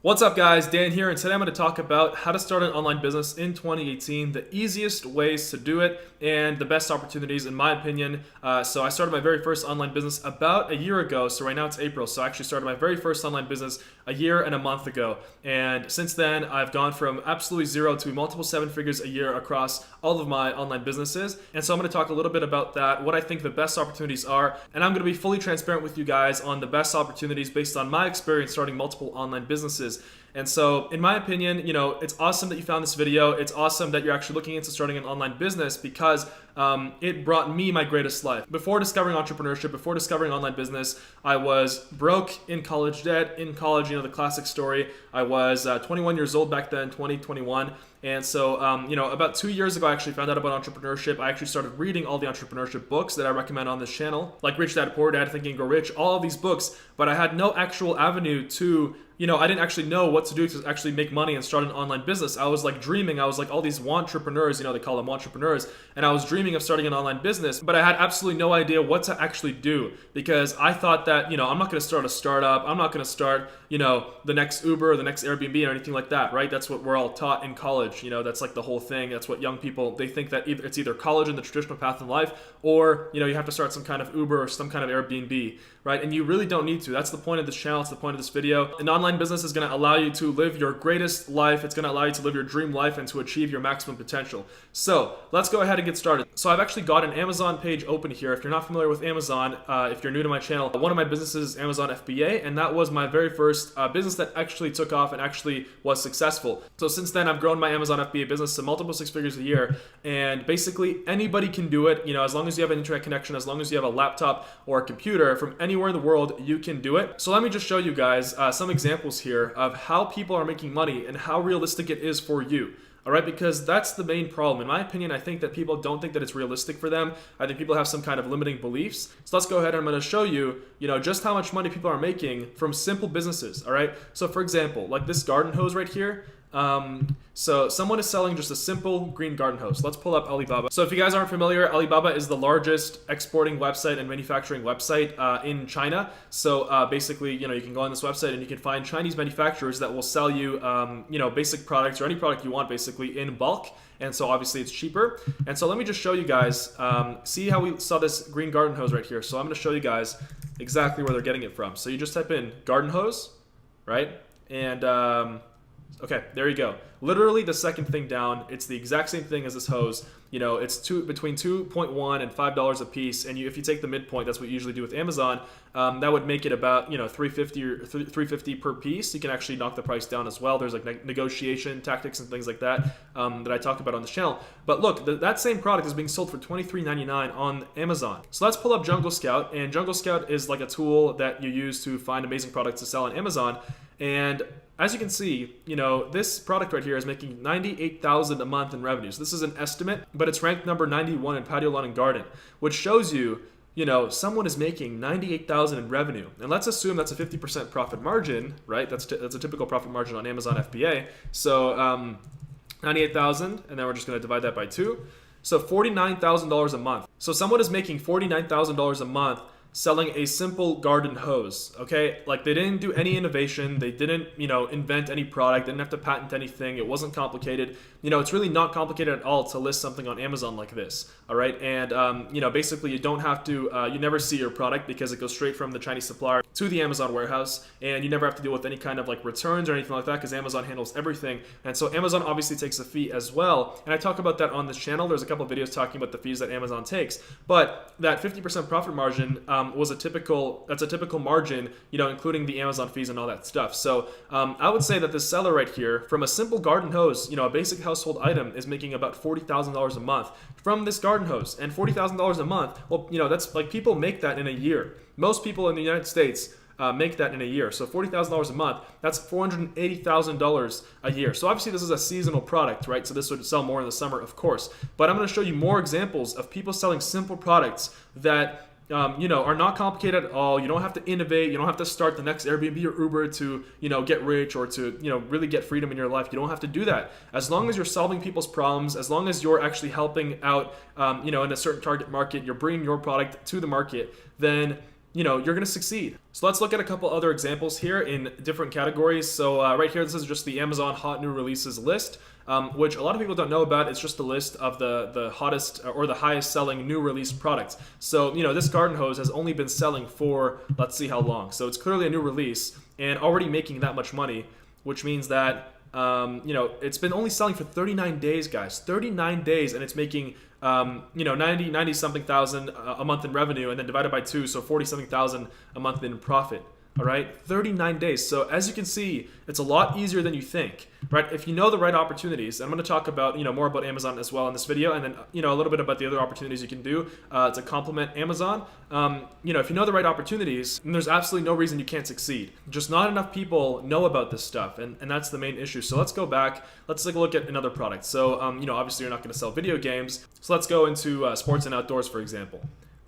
What's up guys, Dan here, and today I'm going to talk about how to start an online business in 2018, the easiest ways to do it, and the best opportunities in my opinion. So I started my very first online business about a year ago, so right now it's April, so I actually started my very first online business a year and a month ago. And since then, I've gone from absolutely zero to multiple seven figures a year across all of my online businesses. And so I'm going to talk a little bit about that, what I think the best opportunities are, and I'm going to be fully transparent with you guys on the best opportunities based on my experience starting multiple online businesses. And so, in my opinion, it's awesome that you found this video. It's awesome that you're actually looking into starting an online business because it brought me my greatest life. Before discovering entrepreneurship, before discovering online business, I was broke, in college debt, in college, the classic story. I was 21 years old back then, 2021. And so, about 2 years ago, I actually found out about entrepreneurship. I actually started reading all the entrepreneurship books that I recommend on this channel, like Rich Dad Poor Dad, Think and Grow Rich, all of these books, but I had no actual avenue to I didn't actually know what to do to actually make money and start an online business. I was like dreaming. I was like all these entrepreneurs, they call them entrepreneurs. And I was dreaming of starting an online business, but I had absolutely no idea what to actually do because I thought that, I'm not going to start a startup. I'm not going to start, the next Uber or the next Airbnb or anything like that, right? That's what we're all taught in college. That's like the whole thing. That's what young people, they think that it's either college and the traditional path in life or, you have to start some kind of Uber or some kind of Airbnb, right? And you really don't need to. That's the point of this channel. It's the point of this video. An online business is going to allow you to live your greatest life. It's going to allow you to live your dream life and to achieve your maximum potential. So let's go ahead and get started. So I've actually got an Amazon page open here. If you're not familiar with Amazon, if you're new to my channel, one of my businesses is Amazon FBA, and that was my very first business that actually took off and actually was successful. So since then, I've grown my Amazon FBA business to multiple six figures a year, and basically anybody can do it. As long as you have an internet connection, as long as you have a laptop or a computer from anywhere in the world, you can do it. So let me just show you guys some examples here of how people are making money and how realistic it is for you. All right, because that's the main problem. In my opinion, I think that people don't think that it's realistic for them. I think people have some kind of limiting beliefs. So let's go ahead and I'm going to show you, just how much money people are making from simple businesses. All right. So for example, like this garden hose right here. So someone is selling just a simple green garden hose. Let's pull up Alibaba. So if you guys aren't familiar, Alibaba is the largest exporting website and manufacturing website in China. So basically, you can go on this website and you can find Chinese manufacturers that will sell you, basic products or any product you want basically in bulk. And so obviously it's cheaper. And so let me just show you guys, see how we saw this green garden hose right here. So I'm going to show you guys exactly where they're getting it from. So you just type in garden hose, right? And okay, there you go. Literally the second thing down, it's the exact same thing as this hose. It's between $2.1 and $5 a piece, and if you take the midpoint, that's what you usually do with Amazon. That would make it about $350 or $350 per piece. You can actually knock the price down as well. There's like negotiation tactics and things like that that I talked about on this channel. But look, that same product is being sold for $23.99 on Amazon. So let's pull up Jungle Scout, and Jungle Scout is like a tool that you use to find amazing products to sell on Amazon. And as you can see, this product right here is making $98,000 a month in revenue. So this is an estimate, but it's ranked number 91 in patio, lawn, and garden, which shows you, someone is making $98,000 in revenue. And let's assume that's a 50% profit margin, right? That's a typical profit margin on Amazon FBA. So 98,000, and then we're just going to divide that by 2. So $49,000 a month. So someone is making $49,000 a month selling a simple garden hose, okay? Like they didn't do any innovation. They didn't, invent any product. They didn't have to patent anything. It wasn't complicated. It's really not complicated at all to list something on Amazon like this, all right? And, basically you don't have to, you never see your product because it goes straight from the Chinese supplier to the Amazon warehouse, and you never have to deal with any kind of like returns or anything like that because Amazon handles everything. And so Amazon obviously takes a fee as well. And I talk about that on this channel. There's a couple of videos talking about the fees that Amazon takes, but that 50% profit margin, was a typical margin, including the Amazon fees and all that stuff. So I would say that this seller right here, from a simple garden hose, a basic household item, is making about $40,000 a month from this garden hose. And $40,000 a month, well, that's like people make that in a year. Most people in the United States make that in a year. So $40,000 a month, that's $480,000 a year. So obviously this is a seasonal product, right? So this would sell more in the summer, of course. But I'm going to show you more examples of people selling simple products that are not complicated at all. You don't have to innovate. You don't have to start the next Airbnb or Uber to, get rich or to, really get freedom in your life. You don't have to do that. As long as you're solving people's problems, as long as you're actually helping out, in a certain target market, you're bringing your product to the market, then you're going to succeed. So let's look at a couple other examples here in different categories. So right here, this is just the Amazon hot new releases list, which a lot of people don't know about. It's just the list of the hottest or the highest selling new release products. So, this garden hose has only been selling for, let's see how long. So it's clearly a new release and already making that much money, which means that, it's been only selling for 39 days, guys, 39 days, and it's making 90 something thousand a month in revenue, and then divided by 2, so 40 something thousand a month in profit. All right, 39 days. So as you can see, it's a lot easier than you think, right? If you know the right opportunities, and I'm going to talk about, more about Amazon as well in this video, and then, a little bit about the other opportunities you can do to complement Amazon. If you know the right opportunities, then there's absolutely no reason you can't succeed. Just not enough people know about this stuff, and that's the main issue. So let's go back. Let's take a look at another product. So, obviously you're not going to sell video games. So let's go into sports and outdoors, for example.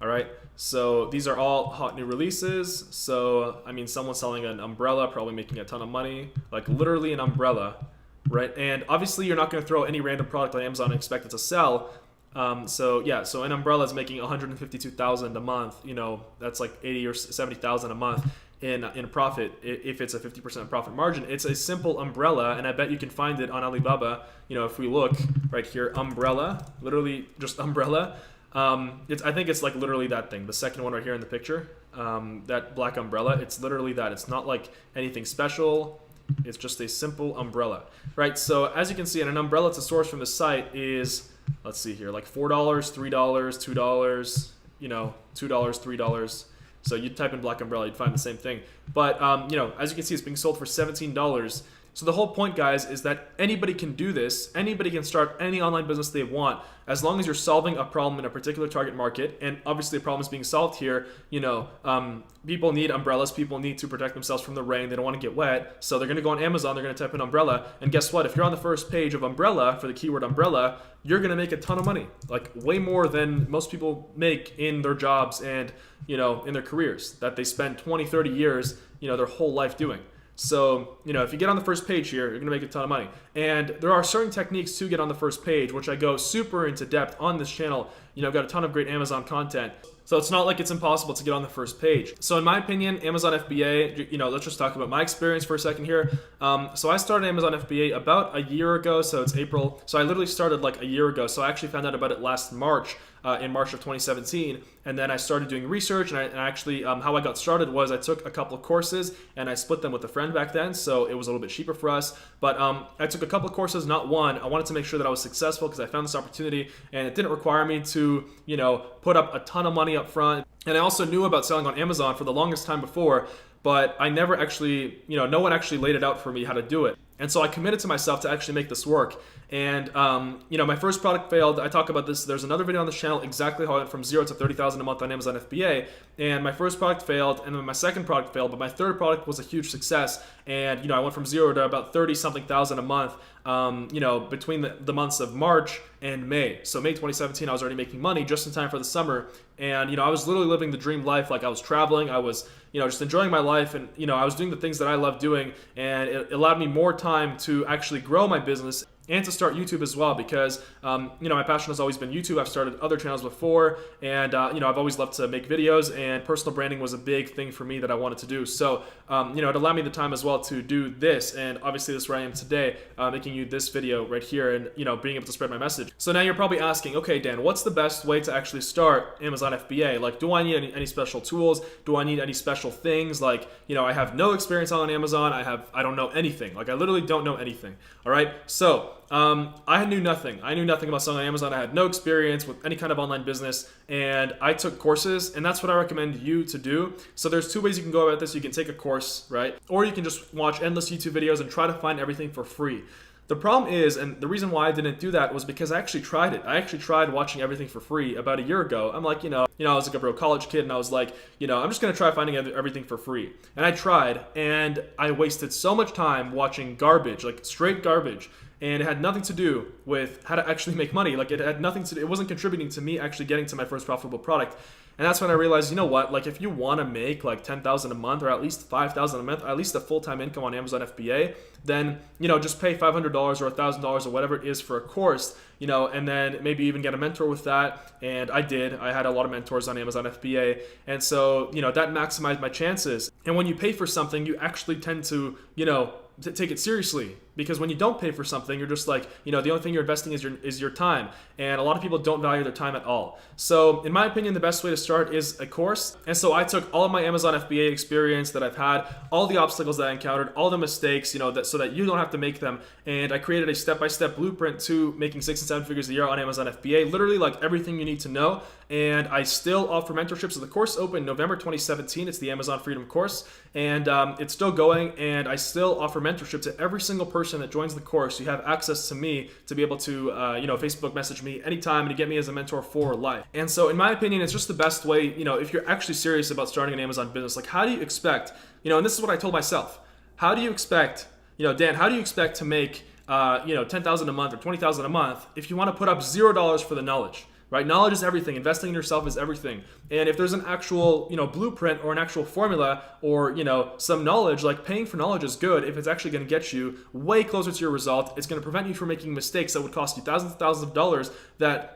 All right, so these are all hot new releases. So, someone selling an umbrella, probably making a ton of money, like literally an umbrella, right? And obviously you're not going to throw any random product on Amazon and expect it to sell. So an umbrella is making 152,000 a month. That's like 80 or 70,000 a month in profit if it's a 50% profit margin. It's a simple umbrella, and I bet you can find it on Alibaba. If we look right here, umbrella, literally just umbrella. I think it's like literally that thing, the second one right here in the picture, that black umbrella. It's literally that. It's not like anything special. It's just a simple umbrella, right? So as you can see, an umbrella to source from the site is, let's see here, like $4, $3, $2, $2, $3. So you type in black umbrella, you'd find the same thing. But as you can see, it's being sold for $17. So the whole point, guys, is that anybody can do this. Anybody can start any online business they want, as long as you're solving a problem in a particular target market. And obviously the problem is being solved here. People need umbrellas. People need to protect themselves from the rain. They don't want to get wet. So they're going to go on Amazon. They're going to type in umbrella. And guess what? If you're on the first page of umbrella for the keyword umbrella, you're going to make a ton of money, like way more than most people make in their jobs and, in their careers that they spend 20, 30 years, their whole life doing. So, if you get on the first page here, you're going to make a ton of money. And there are certain techniques to get on the first page, which I go super into depth on this channel. I've got a ton of great Amazon content. So it's not like it's impossible to get on the first page. So in my opinion, Amazon FBA, let's just talk about my experience for a second here. So I started Amazon FBA about a year ago, so it's April. So I literally started like a year ago. So I actually found out about it last March, in March of 2017. And then I started doing research, and I actually, how I got started was I took a couple of courses and I split them with a friend back then. So it was a little bit cheaper for us. But I took a couple of courses, not one. I wanted to make sure that I was successful because I found this opportunity, and it didn't require me to, put up a ton of money up front. And I also knew about selling on Amazon for the longest time before, but I never actually, no one actually laid it out for me how to do it. And so I committed to myself to actually make this work. And, my first product failed. I talk about this. There's another video on this channel, exactly how I went from 0 to 30,000 a month on Amazon FBA. And my first product failed, and then my second product failed, but my third product was a huge success. And, I went from 0 to about 30 something thousand a month, between the months of March and May. So May 2017, I was already making money just in time for the summer. And, I was literally living the dream life. Like I was traveling, I was, just enjoying my life, and, I was doing the things that I love doing, and it allowed me more time to actually grow my business and to start YouTube as well, because my passion has always been YouTube. I've started other channels before, and I've always loved to make videos, and personal branding was a big thing for me that I wanted to do. So it allowed me the time as well to do this, and obviously this is where I am today, making you this video right here, and being able to spread my message. So now you're probably asking, okay, Dan, what's the best way to actually start Amazon FBA? Like, do I need any special tools? Do I need any special things? Like, I have no experience on Amazon. I don't know anything. Like, I literally don't know anything. All right, so I knew nothing. I knew nothing about selling on Amazon. I had no experience with any kind of online business, and I took courses, and that's what I recommend you to do. So there's two ways you can go about this. You can take a course, right? Or you can just watch endless YouTube videos and try to find everything for free. The problem is, and the reason why I didn't do that was because I actually tried it. I actually tried watching everything for free about a year ago. I'm like, I was like a broke college kid, and I was like, I'm just going to try finding everything for free. And I tried, and I wasted so much time watching garbage, like straight garbage. And it had nothing to do with how to actually make money. Like, it had nothing to do, it wasn't contributing to me actually getting to my first profitable product. And that's when I realized, you know what, like if you want to make like 10,000 a month or at least 5,000 a month, or at least a full-time income on Amazon FBA, then, just pay $500 or $1,000 or whatever it is for a course, and then maybe even get a mentor with that. And I did. I had a lot of mentors on Amazon FBA. And so, that maximized my chances. And when you pay for something, you actually tend to, take it seriously, because when you don't pay for something, you're just like, the only thing you're investing is your time, and a lot of people don't value their time at all. So in my opinion, the best way to start is a course. And so I took all of my Amazon FBA experience that I've had, all the obstacles that I encountered, all the mistakes, so that you don't have to make them, and I created a step-by-step blueprint to making 6 and 7 figures a year on Amazon FBA, literally like everything you need to know. And I still offer mentorship. So the course opened November 2017. It's the Amazon Freedom course, and it's still going, and I still offer mentorship to every single person that joins the course. You have access to me to be able to Facebook message me anytime and to get me as a mentor for life. And so in my opinion, it's just the best way, if you're actually serious about starting an Amazon business. Like, how do you expect, and this is what I told myself, how do you expect, Dan, how do you expect to make 10,000 a month or 20,000 a month if you want to put up $0 for the knowledge? Right? Knowledge is everything. Investing in yourself is everything. And if there's an actual, blueprint or an actual formula or, some knowledge, like paying for knowledge is good if it's actually going to get you way closer to your result. It's going to prevent you from making mistakes that would cost you thousands and thousands of dollars that,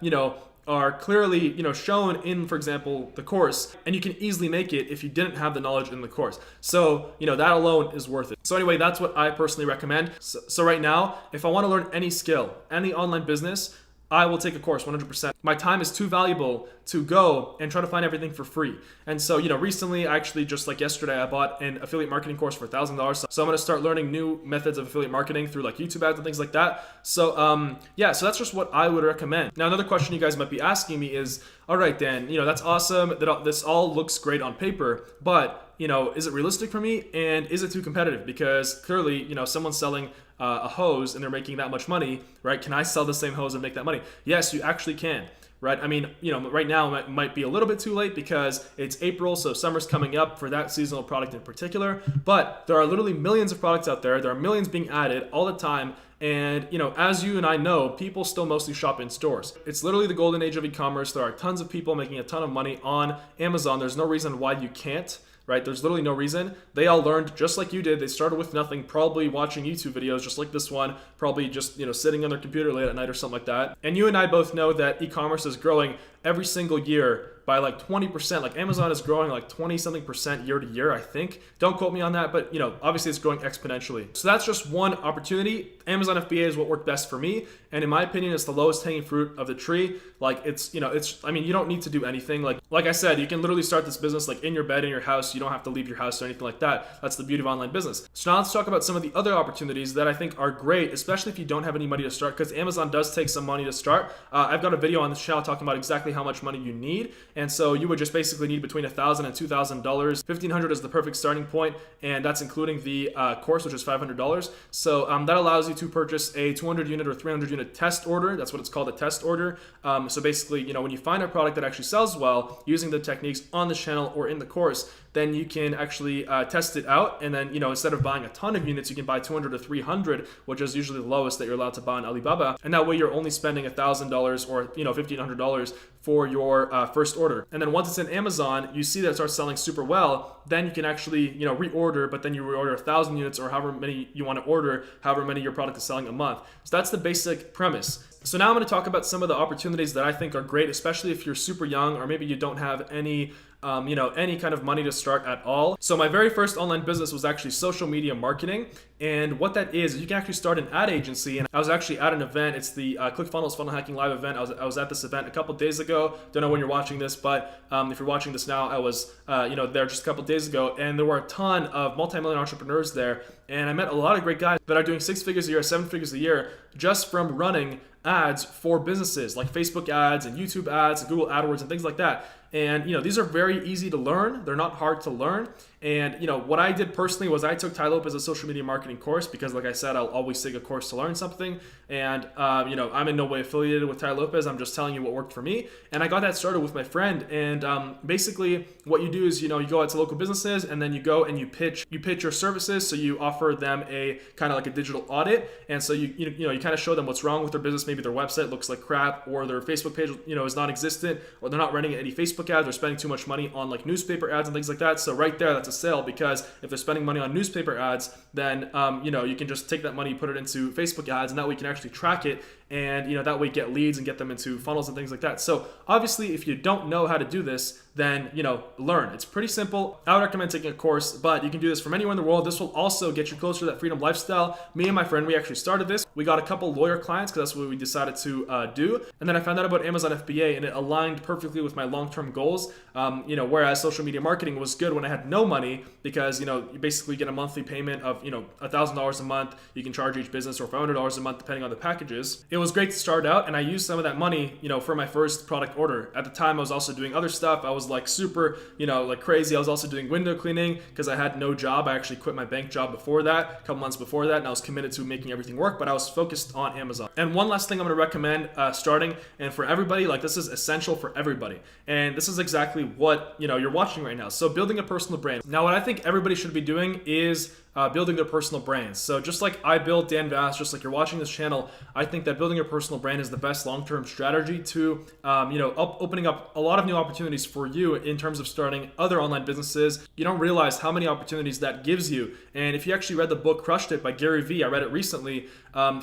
are clearly, shown in, for example, the course, and you can easily make it if you didn't have the knowledge in the course. So, that alone is worth it. So anyway, that's what I personally recommend. So right now, if I want to learn any skill, any online business, I will take a course 100%. My time is too valuable to go and try to find everything for free. And so, recently, actually just like yesterday, I bought an affiliate marketing course for $1,000. So I'm going to start learning new methods of affiliate marketing through like YouTube ads and things like that. So so that's just what I would recommend. Now, another question you guys might be asking me is, all right, Dan, that's awesome. This all looks great on paper, but is it realistic for me? And is it too competitive? Because clearly, someone's selling a hose and they're making that much money, right? Can I sell the same hose and make that money? Yes, you actually can. Right? I mean, right now it might be a little bit too late because it's April, so summer's coming up for that seasonal product in particular. But there are literally millions of products out there. There are millions being added all the time. And, as you and I know, people still mostly shop in stores. It's literally the golden age of e-commerce. There are tons of people making a ton of money on Amazon. There's no reason why you can't. Right? There's literally no reason. They all learned just like you did. They started with nothing, probably watching YouTube videos just like this one, probably just, sitting on their computer late at night or something like that. And you and I both know that e-commerce is growing every single year by like 20%. Like Amazon is growing like 20 something percent year to year, I think. Don't quote me on that, but obviously it's growing exponentially. So that's just one opportunity. Amazon FBA is what worked best for me. And in my opinion, it's the lowest hanging fruit of the tree. Like you don't need to do anything. Like I said, you can literally start this business like in your bed, in your house. You don't have to leave your house or anything like that. That's the beauty of online business. So now let's talk about some of the other opportunities that I think are great, especially if you don't have any money to start, because Amazon does take some money to start. I've got a video on this channel talking about exactly how much money you need. And so you would just basically need between $1,000 and $2,000. $1,500 is the perfect starting point, and that's including the course, which is $500. So that allows you to purchase a 200 unit or 300 unit test order. That's what it's called, a test order. So basically, when you find a product that actually sells well using the techniques on the channel or in the course, then you can actually test it out. And then, instead of buying a ton of units, you can buy 200 to 300, which is usually the lowest that you're allowed to buy on Alibaba. And that way you're only spending $1,000 or, $1,500 for your first order. And then once it's in Amazon, you see that it starts selling super well, then you can actually, reorder, but then you reorder 1,000 units or however many you want to order, however many your product is selling a month. So that's the basic premise. So now I'm going to talk about some of the opportunities that I think are great, especially if you're super young or maybe you don't have any any kind of money to start at all. So my very first online business was actually social media marketing. And what that is you can actually start an ad agency. And I was actually at an event. It's the ClickFunnels Funnel Hacking Live event. I was at this event a couple days ago. Don't know when you're watching this, but if you're watching this now, I was there just a couple days ago. And there were a ton of multi-million entrepreneurs there. And I met a lot of great guys that are doing 6 figures a year, 7 figures a year, just from running ads for businesses like Facebook ads and YouTube ads and Google AdWords and things like that. And these are very easy to learn. They're not hard to learn. And what I did personally was I took Tai Lopez's social media marketing course because, like I said, I'll always take a course to learn something. And I'm in no way affiliated with Tai Lopez. I'm just telling you what worked for me. And I got that started with my friend. And basically, what you do is you go out to local businesses, and then you go and you pitch your services. So you offer them a kind of like a digital audit, and so you kind of show them what's wrong with their business. Maybe their website looks like crap, or their Facebook page is non-existent, or they're not running any Facebook ads, or spending too much money on like newspaper ads and things like that. So right there, that's a sale, because if they're spending money on newspaper ads, then you can just take that money, put it into Facebook ads, and that way you can actually track it, and that way get leads and get them into funnels and things like that. So obviously, if you don't know how to do this, then learn. It's pretty simple. I would recommend taking a course, but you can do this from anywhere in the world. This will also get you closer to that freedom lifestyle. Me and my friend, we actually started this. We got a couple lawyer clients because that's what we decided to do. And then I found out about Amazon FBA, and it aligned perfectly with my long-term goals. Whereas social media marketing was good when I had no money, because you basically get a monthly payment of $1,000 a month. You can charge each business, or $500 a month depending on the packages. It was great to start out, and I used some of that money for my first product order. At the time, I was also doing other stuff. I was like super like crazy. I was also doing window cleaning because I had no job. I actually quit my bank job before that, a couple months before that, and I was committed to making everything work, but I was focused on Amazon. And one last thing I'm going to recommend starting, and for everybody, like this is essential for everybody, and this is exactly what you're watching right now. So building a personal brand. Now, what I think everybody should be doing is building their personal brands. So just like I built Dan Vass, just like you're watching this channel, I think that building your personal brand is the best long-term strategy to opening up a lot of new opportunities for you in terms of starting other online businesses. You don't realize how many opportunities that gives you. And if you actually read the book Crushed It by Gary Vee, I read it recently,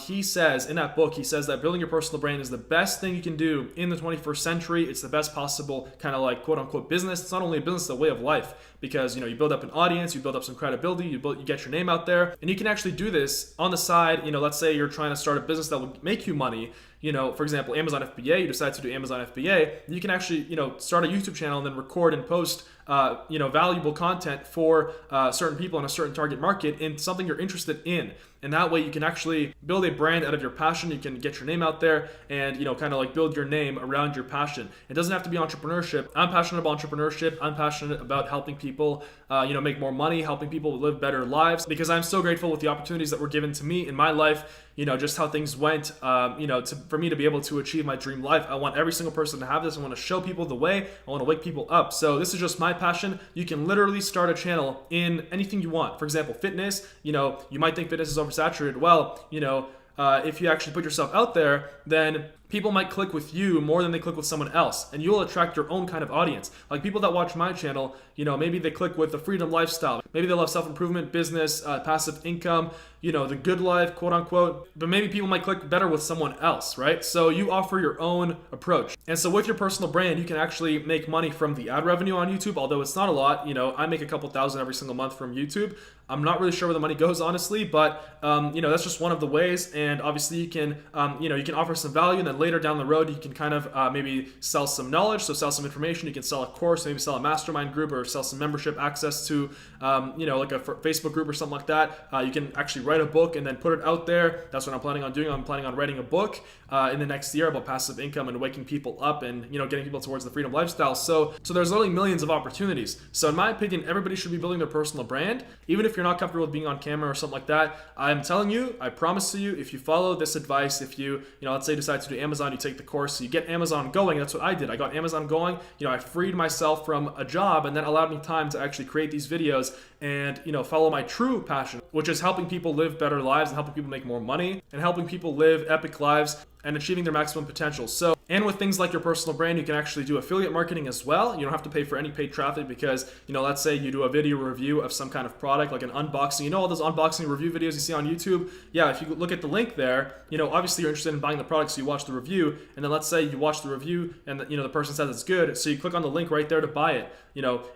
he says in that book, that building your personal brand is the best thing you can do in the 21st century. It's the best possible kind of like quote unquote business. It's not only a business, it's a way of life, because you build up an audience, you build up some credibility, you get your name out there, and you can actually do this on the side. Let's say you're trying to start a business that will make you money. For example, Amazon FBA, you decide to do Amazon FBA, you can actually, start a YouTube channel and then record and post, valuable content for certain people in a certain target market in something you're interested in. And that way you can actually build a brand out of your passion. You can get your name out there and, kind of like build your name around your passion. It doesn't have to be entrepreneurship. I'm passionate about entrepreneurship. I'm passionate about helping people, make more money, helping people live better lives, because I'm so grateful with the opportunities that were given to me in my life, just how things went, for me to be able to achieve my dream life. I want every single person to have this. I want to show people the way. I want to wake people up. So this is just my passion. You can literally start a channel in anything you want. For example, fitness, you might think fitness is oversaturated. Well, if you actually put yourself out there, then people might click with you more than they click with someone else, and you'll attract your own kind of audience. Like people that watch my channel, maybe they click with the freedom lifestyle. Maybe they love self-improvement, business, passive income, the good life, quote unquote. But maybe people might click better with someone else, right? So you offer your own approach. And so with your personal brand, you can actually make money from the ad revenue on YouTube, although it's not a lot. I make a couple thousand every single month from YouTube. I'm not really sure where the money goes, honestly, but that's just one of the ways. And obviously you can, you can offer some value, and then later down the road, you can kind of maybe sell some knowledge, so sell some information. You can sell a course, maybe sell a mastermind group, or sell some membership access to, like a Facebook group or something like that. You can actually write a book and then put it out there. That's what I'm planning on doing. I'm planning on writing a book in the next year about passive income and waking people up and, getting people towards the freedom lifestyle. So there's literally millions of opportunities. So in my opinion, everybody should be building their personal brand, even if you're not comfortable with being on camera or something like that. I'm telling you, I promise to you, if you follow this advice, if you, let's say you decide to do Amazon, you take the course, so you get Amazon going. That's what I did. I got Amazon going. I freed myself from a job, and that allowed me time to actually create these videos and, follow my true passion, which is helping people live better lives and helping people make more money and helping people live epic lives and achieving their maximum potential. So, and with things like your personal brand, you can actually do affiliate marketing as well. You don't have to pay for any paid traffic because, let's say you do a video review of some kind of product, like an unboxing, all those unboxing review videos you see on YouTube. Yeah, if you look at the link there, obviously you're interested in buying the product, so you watch the review, and then let's say you watch the review and the person says it's good, so you click on the link right there to buy it,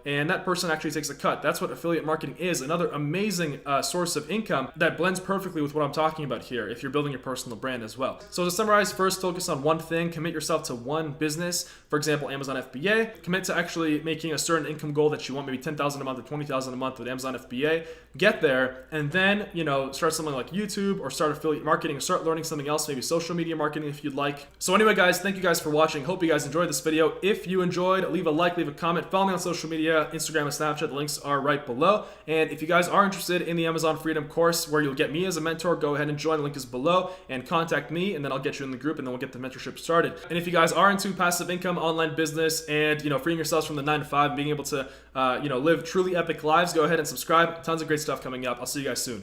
and that person actually takes a cut. That's what affiliate marketing is, another amazing source of income that blends perfectly with what I'm talking about here if you're building your personal brand as well. So to summarize, first focus on one thing, commit yourself yourself to one business, for example, Amazon FBA, commit to actually making a certain income goal that you want, maybe 10,000 a month or 20,000 a month with Amazon FBA, get there, and then, start something like YouTube or start affiliate marketing or start learning something else, maybe social media marketing if you'd like. So anyway, guys, thank you guys for watching. Hope you guys enjoyed this video. If you enjoyed, leave a like, leave a comment, follow me on social media, Instagram and Snapchat. The links are right below. And if you guys are interested in the Amazon Freedom course where you'll get me as a mentor, go ahead and join. The link is below and contact me, and then I'll get you in the group and then we'll get the mentorship started. And if you guys are into passive income, online business, and freeing yourselves from the 9 to 5, being able to live truly epic lives, go ahead and subscribe. Tons of great stuff coming up. I'll see you guys soon.